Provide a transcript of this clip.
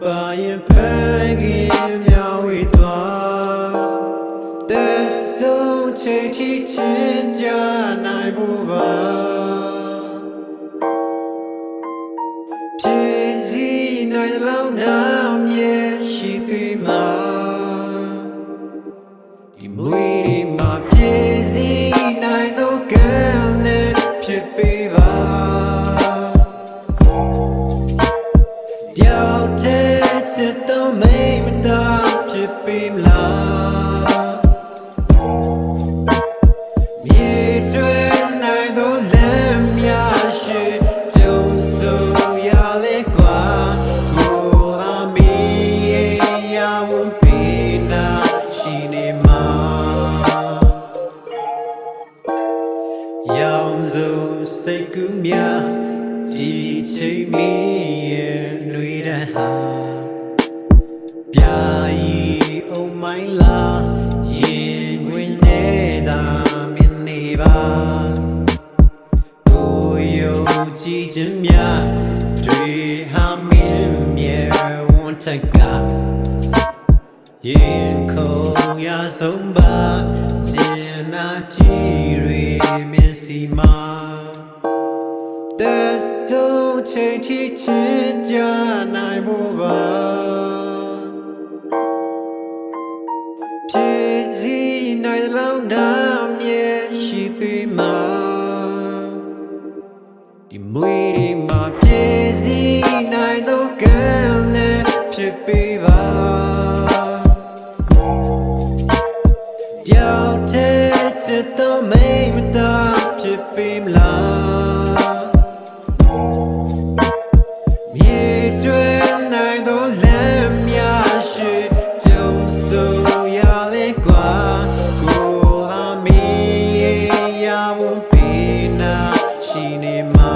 ပါရင်ဖန်ခင်မြောင်းဝေးသွားသက်ဆုံးချိန်ထိချစ်ကြနိုင်ဖို့ပါဖြစ်စီနိုင်လောက်နာမြဲရှိပြီးမှာဒီမွေးဒီမှာဖြစ်စီနိုင်တော့ကံလည်းဖြစ်ပြီးပါယောက်တဲ့ချစ်တော့မိမတာဖြစ်ပြီးမလားမြေတွင်နိုင်တော့လမ်းများရှိကြုံဆိုရလေကွာကိုအမီရဝပေးနာရှိနေမှာရောင်စုံစိတ်ကူးများဒီချိန်မီရဲ့လွေတဲ့ဟာပြာရီအုံမိုင်းလာရင်ခွင်နေတာမြင်နေပါကိုယုံကြည်ခြင်းများတွေဟာမင်းမြဲဝန်ထက်ကရင်ခုန်ရဆုံးပါကျင်နာကြည်တွေမျက်စီမှာသက်ဆုံးချိန်ထိချစ်ကြနိုင်ဖို့ပါဖြစ်စီနိုင်လောက်နာမြဲရှိပြီးမှာဒီမွေးဒီမှာဖြစ်စီနိုင်တော့ကံလည်းဖြစ်ပြီးပါယောက်တဲ့ချစ်တော့မိမတာဖြစ်ပြီးမလားမြေတွင်နိုင်တော့လမ်းများရှိကြုံဆိုရလေကွာကိုအမီရဝပေးနာရှိနေမှာ